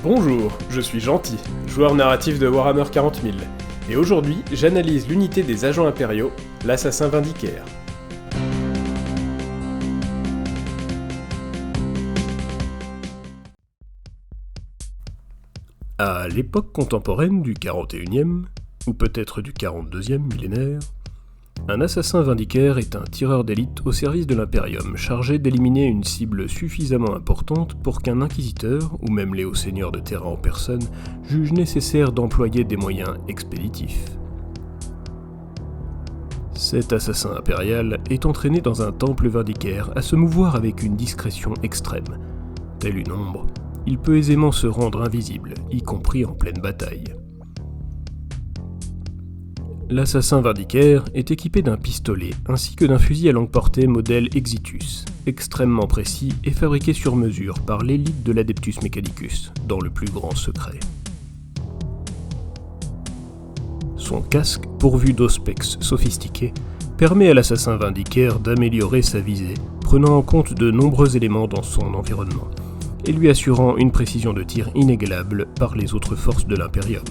Bonjour, je suis Gentil, joueur narratif de Warhammer 40 000, et aujourd'hui j'analyse l'unité des agents impériaux, l'assassin vindicaire. À l'époque contemporaine du 41e, ou peut-être du 42e millénaire, un assassin vindicaire est un tireur d'élite au service de l'Imperium, chargé d'éliminer une cible suffisamment importante pour qu'un inquisiteur, ou même les hauts seigneurs de terrain en personne, juge nécessaire d'employer des moyens expéditifs. Cet assassin impérial est entraîné dans un temple vindicaire à se mouvoir avec une discrétion extrême. Tel une ombre, il peut aisément se rendre invisible, y compris en pleine bataille. L'assassin vindicaire est équipé d'un pistolet ainsi que d'un fusil à longue portée modèle Exitus, extrêmement précis et fabriqué sur mesure par l'élite de l'Adeptus Mechanicus, dans le plus grand secret. Son casque, pourvu d'ospex sophistiqués, permet à l'assassin vindicaire d'améliorer sa visée, prenant en compte de nombreux éléments dans son environnement, et lui assurant une précision de tir inégalable par les autres forces de l'Imperium.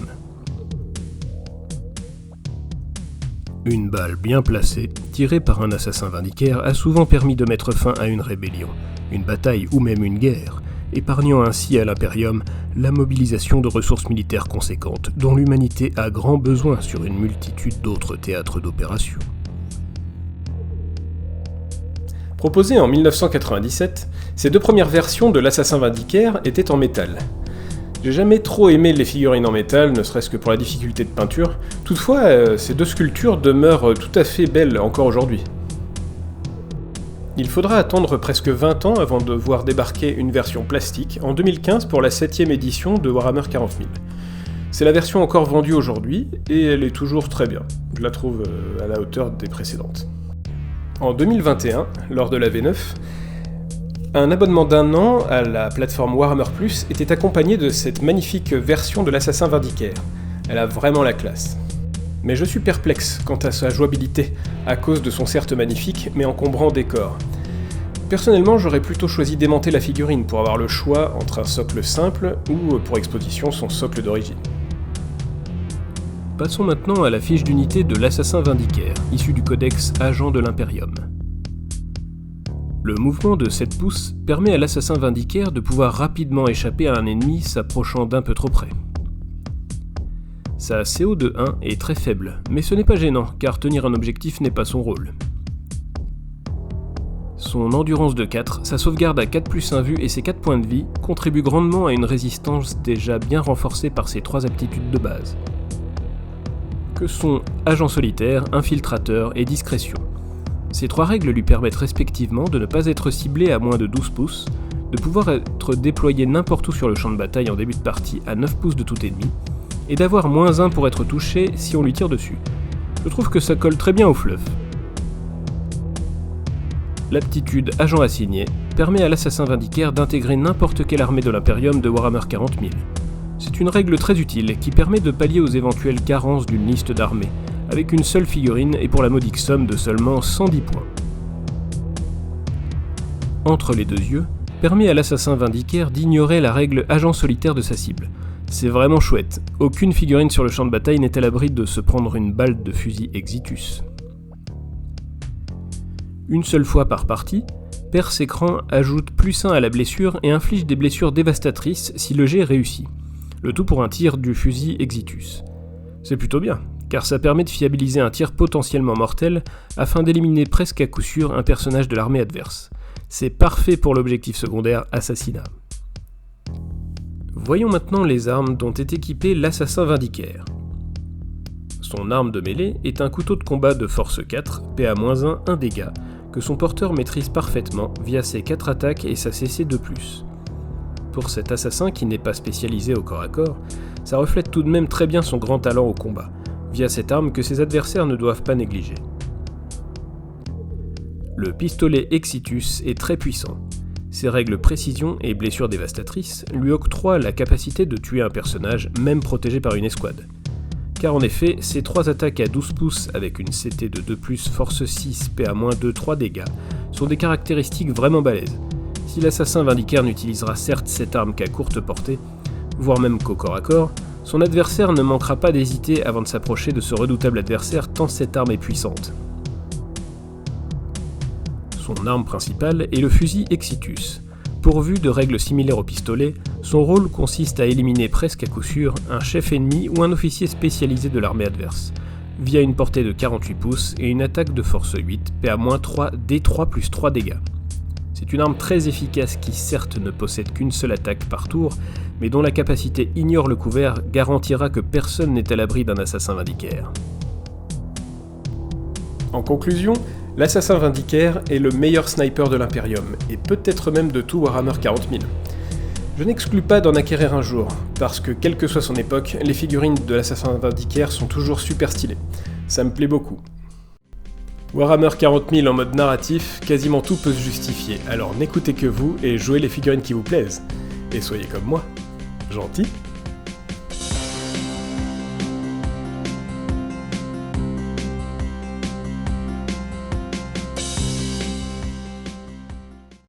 Une balle bien placée, tirée par un assassin vindicaire, a souvent permis de mettre fin à une rébellion, une bataille ou même une guerre, épargnant ainsi à l'Imperium la mobilisation de ressources militaires conséquentes dont l'humanité a grand besoin sur une multitude d'autres théâtres d'opérations. Proposées en 1997, ces deux premières versions de l'assassin vindicaire étaient en métal. J'ai jamais trop aimé les figurines en métal, ne serait-ce que pour la difficulté de peinture. Toutefois, ces deux sculptures demeurent tout à fait belles encore aujourd'hui. Il faudra attendre presque 20 ans avant de voir débarquer une version plastique en 2015 pour la 7ème édition de Warhammer 40 000. C'est la version encore vendue aujourd'hui, et elle est toujours très bien. Je la trouve à la hauteur des précédentes. En 2021, lors de la V9, un abonnement d'1 an à la plateforme Warhammer Plus était accompagné de cette magnifique version de l'assassin vindicaire. Elle a vraiment la classe. Mais je suis perplexe quant à sa jouabilité, à cause de son certes magnifique mais encombrant décor. Personnellement, j'aurais plutôt choisi d'aimanter la figurine pour avoir le choix entre un socle simple ou, pour exposition, son socle d'origine. Passons maintenant à la fiche d'unité de l'assassin vindicaire, issue du codex Agent de l'Imperium. Le mouvement de 7 pouces permet à l'assassin vindicaire de pouvoir rapidement échapper à un ennemi s'approchant d'un peu trop près. Sa CO de 1 est très faible, mais ce n'est pas gênant car tenir un objectif n'est pas son rôle. Son endurance de 4, sa sauvegarde à 4+1 vue et ses 4 points de vie contribuent grandement à une résistance déjà bien renforcée par ses 3 aptitudes de base, que sont agent solitaire, infiltrateur et discrétion. Ces 3 règles lui permettent respectivement de ne pas être ciblé à moins de 12 pouces, de pouvoir être déployé n'importe où sur le champ de bataille en début de partie à 9 pouces de tout ennemi, et d'avoir -1 pour être touché si on lui tire dessus. Je trouve que ça colle très bien au fluff. L'aptitude agent assigné permet à l'assassin vindicaire d'intégrer n'importe quelle armée de l'Imperium de Warhammer 40 000. C'est une règle très utile qui permet de pallier aux éventuelles carences d'une liste d'armées, avec une seule figurine et pour la modique somme de seulement 110 points. Entre les deux yeux, permet à l'assassin vindicaire d'ignorer la règle agent solitaire de sa cible. C'est vraiment chouette, aucune figurine sur le champ de bataille n'est à l'abri de se prendre une balle de fusil Exitus. Une seule fois par partie, Perce Écran ajoute +1 à la blessure et inflige des blessures dévastatrices si le jet réussit. Le tout pour un tir du fusil Exitus. C'est plutôt bien, car ça permet de fiabiliser un tir potentiellement mortel afin d'éliminer presque à coup sûr un personnage de l'armée adverse. C'est parfait pour l'objectif secondaire assassinat. Voyons maintenant les armes dont est équipé l'assassin vindicaire. Son arme de mêlée est un couteau de combat de force 4, PA-1, 1 dégât, que son porteur maîtrise parfaitement via ses 4 attaques et sa CC de plus. Pour cet assassin qui n'est pas spécialisé au corps à corps, ça reflète tout de même très bien son grand talent au combat, via cette arme que ses adversaires ne doivent pas négliger. Le pistolet Exitus est très puissant. Ses règles précision et blessures dévastatrices lui octroient la capacité de tuer un personnage, même protégé par une escouade. Car en effet, ses 3 attaques à 12 pouces avec une CT de 2+, force 6, PA-2, 3 dégâts, sont des caractéristiques vraiment balèzes. Si l'assassin vindicaire n'utilisera certes cette arme qu'à courte portée, voire même qu'au corps à corps, son adversaire ne manquera pas d'hésiter avant de s'approcher de ce redoutable adversaire tant cette arme est puissante. Son arme principale est le fusil Exitus. Pourvu de règles similaires au pistolet, son rôle consiste à éliminer presque à coup sûr un chef ennemi ou un officier spécialisé de l'armée adverse, via une portée de 48 pouces et une attaque de force 8, PA-3, D3 plus 3 dégâts. C'est une arme très efficace qui certes ne possède qu'une seule attaque par tour, mais dont la capacité ignore le couvert garantira que personne n'est à l'abri d'un assassin vindicaire. En conclusion, l'assassin vindicaire est le meilleur sniper de l'Imperium, et peut-être même de tout Warhammer 40 000. Je n'exclus pas d'en acquérir un jour, parce que quelle que soit son époque, les figurines de l'assassin vindicaire sont toujours super stylées. Ça me plaît beaucoup. Warhammer 40 000 en mode narratif, quasiment tout peut se justifier, alors n'écoutez que vous et jouez les figurines qui vous plaisent. Et soyez comme moi, gentils.